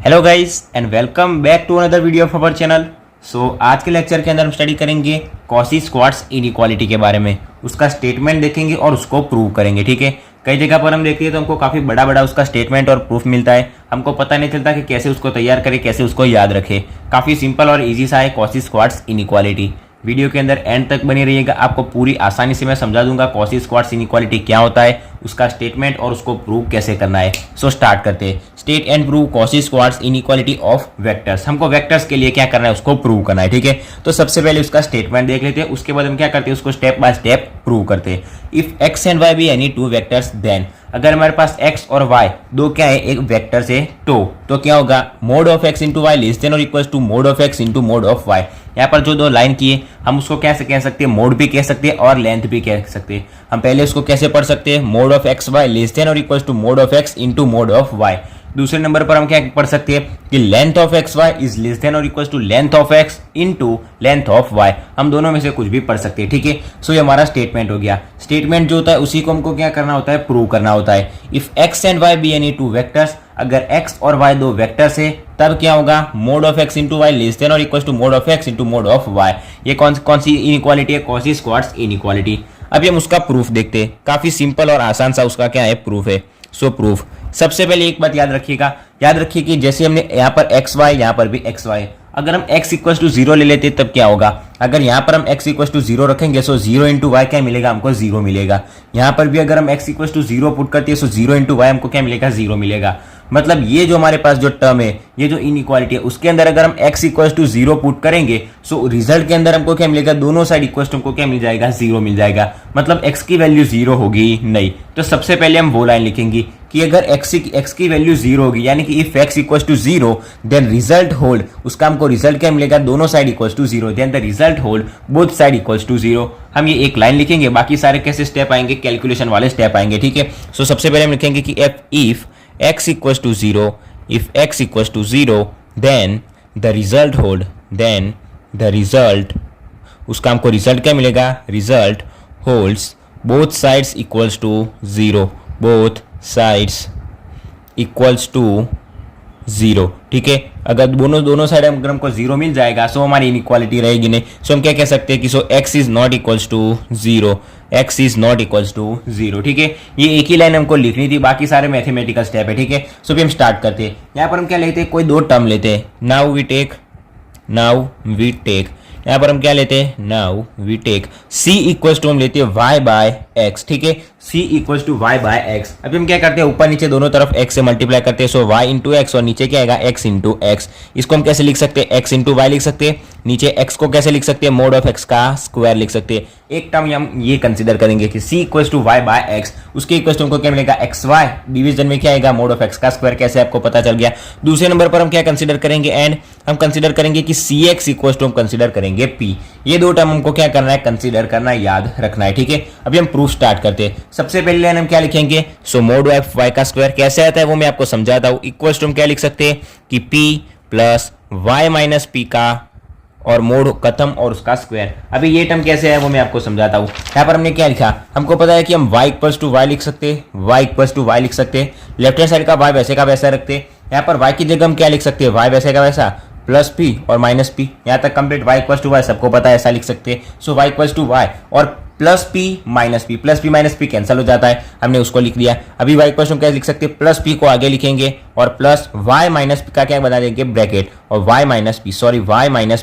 Hello guys and welcome back to another video of our channel. आज के lecture के अंदर हम स्टडी करेंगे कॉची स्क्वार्ट्ज इनइक्वालिटी के बारे में। उसका स्टेटमेंट देखेंगे और उसको प्रूव करेंगे। ठीक है, कई जगह पर हम देखते हैं तो हमको काफ़ी बड़ा बड़ा उसका स्टेटमेंट और प्रूफ मिलता है, हमको पता नहीं चलता कि कैसे उसको तैयार करें, कैसे उसको याद रखें। काफ़ी सिंपल और ईजी सा है कॉची स्क्वार्ट्ज इनइक्वालिटी। वीडियो के अंदर एंड तक बने रहिएगा, आपको पूरी आसानी से मैं समझा दूंगा कॉची स्क्वार्ट्ज इनइक्वालिटी क्या होता है, उसका स्टेटमेंट और उसको प्रूव कैसे करना है। स्टार्ट करते हैं। State and prove Cauchy Schwarz inequality of vectors. हमको वेक्टर्स के लिए क्या करना है, उसको प्रूव करना है। ठीक है, तो सबसे पहले उसका स्टेटमेंट देख लेते हैं, उसके बाद हम क्या करते हैं, उसको स्टेप बाय स्टेप प्रूव करते हैं। If x and Y be any two vectors then, अगर हमारे पास x और y दो क्या है, एक वेक्टर से तो क्या होगा, mod of x into y less than और equal to mod of x into mod of y। यहाँ पर जो दो लाइन की है हम उसको कैसे कह सकते हैं, मोड भी कह सकते हैं और लेंथ भी कह सकते हैं। हम पहले उसको कैसे पढ़ सकते हैं, mod of x y less than और equal to mod of x into mod of y। दूसरे नंबर पर हम क्या पढ़ सकते हैं कि length of x y is less than और equal to length of x into length of y. हम दोनों में से कुछ भी पढ़ सकते हैं। ठीक है, ये हमारा स्टेटमेंट हो गया। स्टेटमेंट जो होता है उसी को हमको क्या करना होता है, प्रूव करना होता है। If x and Y be any two vectors, अगर x और y दो वेक्टर्स है तब क्या होगा, mod of x into y less than और equal to mod of x into mod of y। ये कौन सी इनइक्वालिटी है, कॉची स्क्वार्ट्ज इनइक्वालिटी। अभी हम उसका प्रूफ देखते हैं। काफी सिंपल और आसान सा उसका क्या है, प्रूफ है। प्रूफ सबसे पहले एक बात याद रखिएगा, याद रखिए कि जैसे हमने यहाँ पर एक्स वाई, यहाँ पर भी एक्स वाई, अगर हम x इक्वल टू 0 ले लेते तब क्या होगा, अगर यहाँ पर हम x इक्वल टू 0 रखेंगे सो 0 इंटू वाई क्या मिलेगा, हमको 0 मिलेगा। यहाँ पर भी अगर हम x इक्वल टू 0 पुट करते हैं सो 0 इंटू वाई हमको क्या मिलेगा, 0 मिलेगा। मतलब ये जो हमारे पास जो टर्म है, ये जो इनइक्वालिटी है, उसके अंदर अगर हम x इक्वल टू 0 पुट करेंगे सो रिजल्ट के अंदर हमको क्या मिलेगा, दोनों साइड इक्वल टू हमको क्या मिल जाएगा, 0 मिल जाएगा। मतलब x की वैल्यू 0 होगी नहीं। तो सबसे पहले हम वो लाइन लिखेंगे कि अगर x की वैल्यू 0 होगी, यानी कि if x equal to 0 then result hold, उसका हमको रिजल्ट क्या मिलेगा, दोनों side equal to 0, then the result hold both side equal to 0। हम ये एक लाइन लिखेंगे, बाकी सारे कैसे स्टेप आएंगे, कैलकुलेशन वाले स्टेप आएंगे। ठीक है, सबसे पहले हम लिखेंगे कि if x equals to 0, if x equals to 0, then the result hold, then the result, उसका हमको रिजल्ट क्या मिलेगा, result holds both sides equals to 0, both sides equals to 0। ठीक है, अगर दोनों साइड अगर हमको 0 मिल जाएगा सो हमारी इनइक्वालिटी रहेगी नहीं। सो हम क्या कह सकते हैं कि x is not equals to 0, x is not equals to 0। ठीक है, ये एक ही लाइन हमको लिखनी थी, बाकी सारे मैथमेटिकल स्टेप है। ठीक है, भी हम स्टार्ट करते हैं। यहाँ पर हम क्या लेते हैं, कोई दो टर्म लेते हैं। नाउ वी टेक यहाँ पर हम क्या लेते हैं, now we take c equals to हम लेते हैं y बाय एक्स। ठीक है, c equals to y by X. अभी हम क्या करते हैं, ऊपर नीचे दोनों तरफ x से मल्टीप्लाई करते हैं, सो y इंटू एक्स और नीचे क्या आएगा, x इंटू एक्स। इसको हम कैसे लिख सकते हैं, x इंटू वाई लिख सकते हैं। नीचे x को कैसे लिख सकते हैं, मोड ऑफ x का स्क्वायर लिख सकते हैं। एक टर्म हम ये कंसीडर करेंगे कि c equals to y by x, उसके इक्वल्स टू हमको क्या मिलेगा, xy डिवीजन में क्या आएगा, मोड ऑफ x का स्क्वायर। कैसे आपको पता चल गया। दूसरे नंबर पर हम क्या कंसीडर करेंगे, एंड हम कंसीडर करेंगे कि cx इक्वल्स टू हम कंसीडर करेंगे p। ये दो टर्म हमको क्या करना है, कंसीडर करना है, याद रखना है। ठीक है, अभी हम प्रूफ स्टार्ट करते हैं। सबसे पहले लाइन हम क्या लिखेंगे, मोड ऑफ y का स्क्वायर कैसे आता है वो मैं आपको समझाता हूं। इक्वल्स टू हम क्या लिख सकते हैं कि p plus y minus p का और मोड खत्म और उसका स्क्वायर। अभी ये टर्म कैसे है वो मैं आपको समझाता हूँ। यहाँ पर हमने क्या लिखा, हमको पता है कि हम y इक्वल्स टू y लिख सकते हैं, y इक्वल्स टू y लिख सकते हैं। लेफ्ट हैंड साइड का y वैसे का वैसा रखते हैं। यहाँ पर y की जगह हम क्या लिख सकते हैं, y वैसे का वैसा प्लस p और माइनस p। यहाँ तक complete y equals to y सबको पता है, ऐसा लिख सकते हैं। So y equals to y और plus p minus p cancel हो जाता है, हमने उसको लिख दिया। अभी y इक्वल्स टू क्या लिख सकते हैं, प्लस p को आगे लिखेंगे और प्लस y माइनस p का क्या बना देंगे, ब्रैकेट, और y माइनस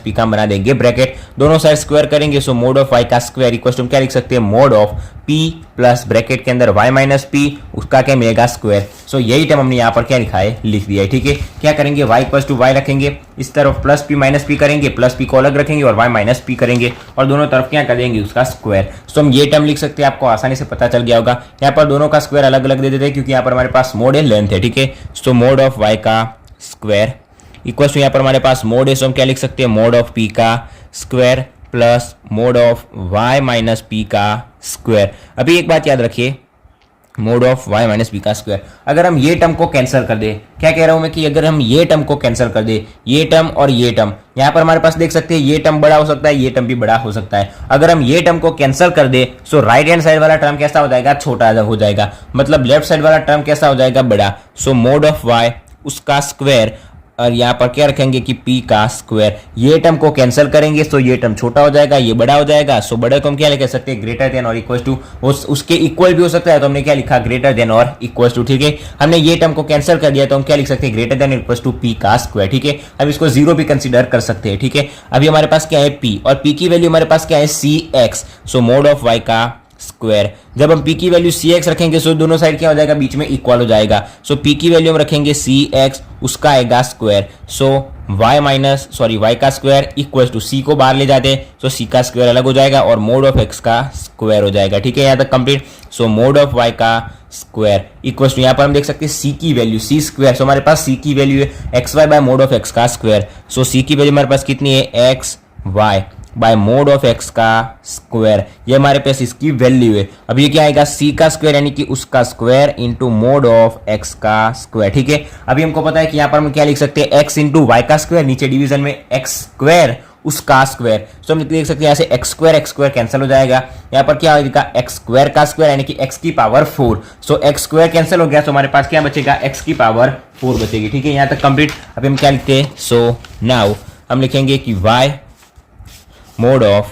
p का बना देंगे ब्रैकेट। दोनों साइड स्क्वायर करेंगे, सो मोड ऑफ y का स्क्वायर इक्वल्स टू क्या लिख सकते हैं, mod of p plus bracket के अंदर y माइनस p, उसका क्या मिलेगा, स्क्वायर। सो यही टर्म हमने यहाँ पर क्या लिखा है, लिख दिया है। ठीक है, क्या करेंगे, y इक्वल्स टू y रखेंगे, इस तरफ प्लस p माइनस p करेंगे, प्लस p को अलग रखेंगे और y माइनस p करेंगे और दोनों तरफ क्या करेंगे, उसका स्क्वायर। सो हम ये टर्म लिख सकते हैं, आपको आसानी से पता चल गया होगा। यहाँ पर दोनों का स्क्वायर अलग अलग दे देते हैं क्योंकि यहाँ पर हमारे पास मोड है, लेंथ है। ठीक है, सो मोड ऑफ y का स्क्वायर इक्वल टू यहाँ पर हमारे पास मोड है, सो हम क्या लिख सकते हैं, मोड ऑफ p का square plus mod of y minus p का स्क्वायर। अभी एक बात याद रखिए, mod of y minus b का स्क्वायर। अगर हम ये टर्म को कैंसिल कर दे, क्या कह रहा हूं मैं कि अगर हम ये टर्म को कैंसिल कर दे, ये टर्म और ये टर्म, यहाँ पर हमारे पास देख सकते हैं ये टर्म बड़ा हो सकता है, ये टर्म भी बड़ा हो सकता है। अगर हम ये टर्म को कैंसिल कर दे सो राइट हैंड साइड वाला टर्म कैसा हो जाएगा, छोटा हो जाएगा, मतलब लेफ्ट साइड वाला टर्म कैसा हो जाएगा, बड़ा। सो मोड ऑफ y उसका स्क्वायर और यहाँ पर क्या रखेंगे कि p का स्क्वायर। ये टर्म को कैंसिल करेंगे तो ये टर्म छोटा हो जाएगा, ये बड़ा हो जाएगा। सो बड़े को हम क्या लिख सकते हैं, ग्रेटर देन और इक्वल टू, उसके इक्वल भी हो सकता है, तो हमने क्या लिखा, ग्रेटर देन और इक्वल टू। ठीक है, हमने ये टर्म को कैंसिल कर दिया तो हम क्या लिख सकते हैं, greater than equal to p का स्क्वायर। ठीक है, अब इसको जीरो भी कंसीडर कर सकते हैं। ठीक है, अभी हमारे पास क्या है p, और p की वैल्यू हमारे पास क्या है cx, so mode of y का स्क्वायर। जब हम p की वैल्यू cx रखेंगे तो दोनों साइड क्या हो जाएगा, बीच में इक्वल हो जाएगा। सो p की वैल्यू हम रखेंगे cx, उसका आएगा स्क्वायर। सो y का स्क्वायर इक्वल टू c को बाहर ले जाते हैं तो c का स्क्वायर अलग हो जाएगा और मोड ऑफ x का स्क्वायर हो जाएगा। ठीक है, यहाँ तक complete. So mode of y का स्क्वायर इक्वल टू, यहाँ पर हम देख सकते हैं c की वैल्यू c स्क्वायर। सो हमारे पास c की वैल्यू है x y by mod of x का स्क्वायर। सो c की वैल्यू हमारे पास कितनी है, x y by mod of x का स्क्वायर, ये हमारे पास इसकी वैल्यू है। अब ये क्या आएगा, c का स्क्वायर यानी कि उसका square into mod of x का स्क्वायर। ठीक है, अभी हमको पता है कि यहाँ पर हम क्या लिख सकते हैं, x इंटू वाई का स्क्वायर, नीचे डिवीजन में x स्क्वायर उसका स्क्वायर। सो हम लिख सकते हैं यहाँ से एक्स स्क्वायर कैंसिल हो जाएगा। यहाँ पर क्या होगा, एक्स स्क्वायर का स्क्वायर यानी कि x की पावर 4। सो एक्स स्क्वायर कैंसिल हो गया तो हमारे पास क्या बचेगा, x की पावर 4 बचेगी। ठीक है, यहाँ तक कंप्लीट। अभी हम क्या लिखते हैं, सो नाउ हम लिखेंगे कि y मोड ऑफ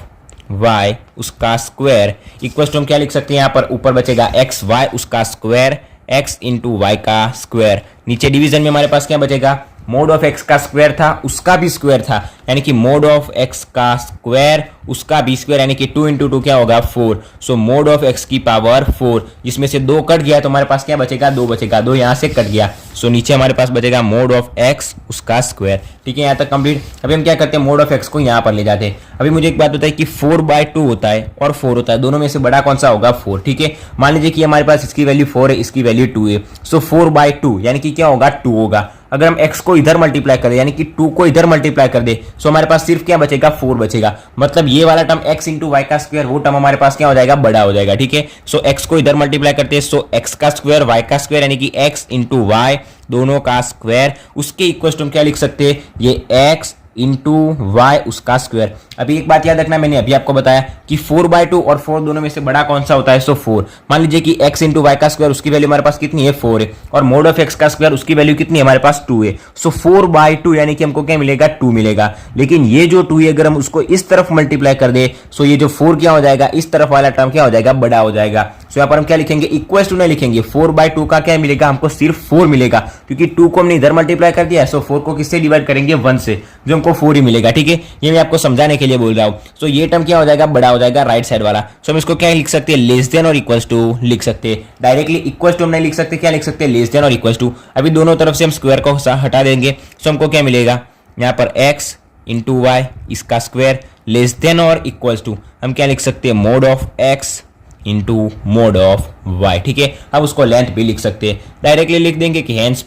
y उसका स्क्वायर इक्वल टू, हम क्या लिख सकते हैं, यहाँ पर ऊपर बचेगा एक्स वाई उसका स्क्वायर x इंटू वाई का स्क्वायर। नीचे डिवीजन में हमारे पास क्या बचेगा, मोड ऑफ x का स्क्वायर था, उसका भी स्क्वायर था, यानी कि मोड ऑफ x का स्क्वायर उसका भी स्क्वायर, यानी कि 2 इंटू 2 क्या होगा, 4। सो मोड ऑफ x की पावर 4, जिसमें से 2 कट गया तो हमारे पास क्या बचेगा, 2 बचेगा, 2 यहाँ से कट गया। सो नीचे हमारे पास बचेगा मोड ऑफ x उसका स्क्वायर। ठीक है, यहाँ तक कंप्लीट। अभी हम क्या करते हैं, मोड ऑफ x को यहाँ पर ले जाते हैं। अभी मुझे एक बात बताइए कि 4/2 होता है और 4 होता है, दोनों में से बड़ा कौन सा होगा, 4। ठीक है, मान लीजिए कि हमारे पास इसकी वैल्यू 4 है, इसकी वैल्यू 2 है। सो 4/2 यानी कि क्या होगा, 2 होगा। अगर हम x को इधर मल्टीप्लाई कर दे यानी कि 2 को इधर मल्टीप्लाई कर दे तो हमारे पास सिर्फ क्या बचेगा, 4 बचेगा। मतलब ये वाला टर्म x इंटू वाई का स्क्वायर, वो टर्म हमारे पास क्या हो जाएगा, बड़ा हो जाएगा। ठीक है, सो x को इधर मल्टीप्लाई करते हैं, सो x का स्क्वायर y का स्क्वायर यानी कि x इंटू वाई दोनों का स्क्वायर, उसके इक्वल टू हम क्या लिख सकते हैं, ये x इंटू वाई उसका स्क्वायर। अभी एक बात याद रखना, मैंने अभी आपको बताया कि 4/2 और 4 दोनों में से बड़ा कौन सा होता है, सो 4। मान लीजिए कि x इंटू वाई का स्क्वायर उसकी वैल्यू हमारे पास कितनी है, 4 है, और मोड ऑफ x का स्क्वायर उसकी वैल्यू कितनी है, हमारे पास 2 है। सो 4/2 यानी कि हमको क्या मिलेगा, 2 मिलेगा। लेकिन ये जो 2 है अगर हम उसको इस तरफ मल्टीप्लाई कर दे सो ये जो 4 क्या हो जाएगा, इस तरफ वाला टर्म क्या हो जाएगा, बड़ा हो जाएगा। सो यहाँ पर हम क्या लिखेंगे, इक्वल टू नहीं लिखेंगे, 4/2 का क्या मिलेगा, हमको सिर्फ 4 मिलेगा, क्योंकि 2 को हमने इधर मल्टीप्लाई कर दिया। सो 4 को किससे डिवाइड करेंगे, 1 से, जो हमको 4 ही मिलेगा। ठीक है, ये मैं आपको समझाने के लिए बोल रहा हूं। सो ये टर्म क्या हो जाएगा, बड़ा हो जाएगा राइट साइड वाला। सो हम इसको क्या लिख सकते हैं, लेस देन और इक्वल टू लिख सकते हैं। डायरेक्टली इक्वल टू हम नहीं लिख सकते, क्या लिख सकते हैं, लेस देन और इक्वल टू। अभी दोनों तरफ से हम स्क्वायर को हटा देंगे, सो हमको क्या मिलेगा, यहाँ पर x इंटू वाई इसका स्क्वायर लेस देन और इक्वल टू हम क्या लिख सकते हैं, mod of x into mod of y। ठीक है, अब उसको लेंथ भी लिख सकते हैं, डायरेक्टली लिख देंगे कि हैंस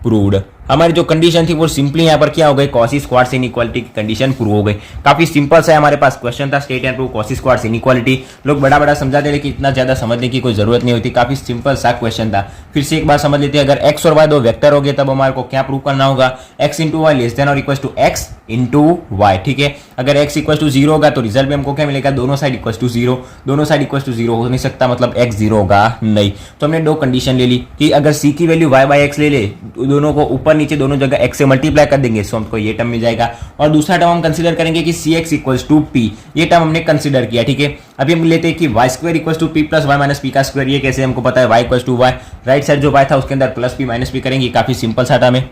प्रूव्ड। हमारी जो कंडीशन थी वो सिंपली यहाँ पर क्या हो गई, कॉसी स्क्वाड्स इनइक्वालिटी की कंडीशन प्रूव हो गई। काफी सिंपल सा हमारे पास क्वेश्चन था, state and prove Cauchy Schwarz inequality. लोग बड़ा बड़ा समझाते लेकिन इतना ज्यादा समझने की कोई जरूरत नहीं होती, काफी सिंपल सा क्वेश्चन था। फिर से एक बार समझ लेते हैं, अगर x और y दो वेक्टर हो गए तब हमारे को क्या प्रूव करना होगा, x into y less than और equal to x into y. ठीक है, अगर x इक्वल टू 0 होगा तो रिजल्ट में हमको क्या मिलेगा, दोनों साइड इक्वल टू 0, दोनों साइड इक्वल टू 0 हो नहीं सकता, मतलब x 0 होगा नहीं। तो हमने दो कंडीशन ले ली कि अगर c की वैल्यू y बाई x ले ले, दोनों को ऊपर नीचे दोनों जगह x से मल्टीप्लाई कर देंगे सो हमको ये टर्म मिल जाएगा। और दूसरा टर्म हम कंसीडर करेंगे कि cx इक्वल्स टू p, ये टर्म हमने कंसीडर किया। ठीक है, अभी हम लेते हैं कि y square equals to p plus y minus p का स्क्वायर। ये कैसे हमको पता है, y equals to y, right side जो y था उसके अंदर प्लस p माइनस p करेंगे, काफी सिंपल सा टर्म है।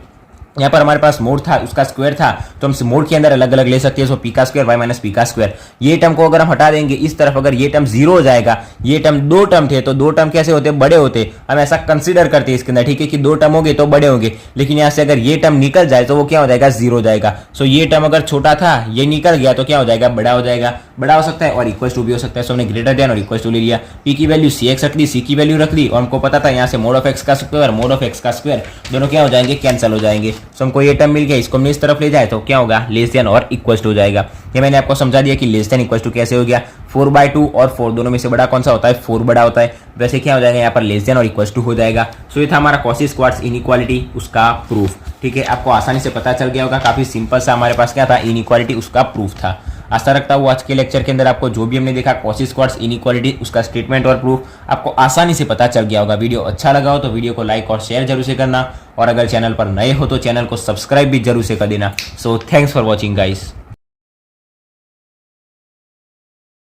यहाँ पर हमारे पास मोड था, उसका स्क्वायर था, तो हम मोड के अंदर अलग अलग ले सकते हैं। सो पी का स्क्वायर वाई माइनस पी का स्क्वायर, ये टर्म को अगर हम हटा देंगे इस तरफ, अगर ये टर्म 0 हो जाएगा, ये टर्म दो टर्म थे तो दो टर्म कैसे होते, बड़े होते, हम ऐसा कंसीडर करते हैं इसके अंदर। ठीक है, कि दो टर्म होंगे तो बड़े होंगे, लेकिन यहाँ से अगर ये टर्म निकल जाए तो वो क्या हो जाएगा, 0 हो जाएगा। सो ये टर्म अगर छोटा था, ये निकल गया तो क्या हो जाएगा, बड़ा हो जाएगा। बड़ा हो सकता है और इक्वल टू भी हो सकता है। सो हमने ग्रेटर देन और इक्वल टू ले लिया, पी की वैल्यू cx रख दी, सी की वैल्यू रख दी, और हमको पता था यहाँ से मोड ऑफ एक्स का स्क्वायर मोड ऑफ एक्स का स्क्वायर दोनों क्या हो जाएंगे, कैंसिल हो जाएंगे। सो हमको ये टर्म मिल गया, इसको हमने इस तरफ ले जाए तो क्या होगा, लेस देन और इक्वल टू हो जाएगा। ये मैंने आपको समझा दिया कि लेस देन इक्वल टू कैसे हो गया, 4/2 और 4 दोनों में से बड़ा कौन सा होता है, 4 बड़ा होता है। वैसे क्या हो जाएगा, यहाँ पर लेस देन और इक्वल टू हो जाएगा। सो ये था हमारा कॉसी स्क्वाड्स इनइक्वालिटी, उसका प्रूफ। ठीक है, आपको आसानी से पता चल गया होगा, काफी सिंपल सा हमारे पास क्या था, इनइक्वालिटी उसका प्रूफ था। आशा रखता हूँ आज के लेक्चर के अंदर आपको जो भी हमने देखा कॉची स्क्वाड्स इनइक्वालिटी, उसका स्टेटमेंट और प्रूफ आपको आसानी से पता चल गया होगा। वीडियो अच्छा लगा हो तो वीडियो को लाइक और शेयर जरूर से करना, और अगर चैनल पर नए हो तो चैनल को सब्सक्राइब भी जरूर से कर देना। So thanks for watching guys.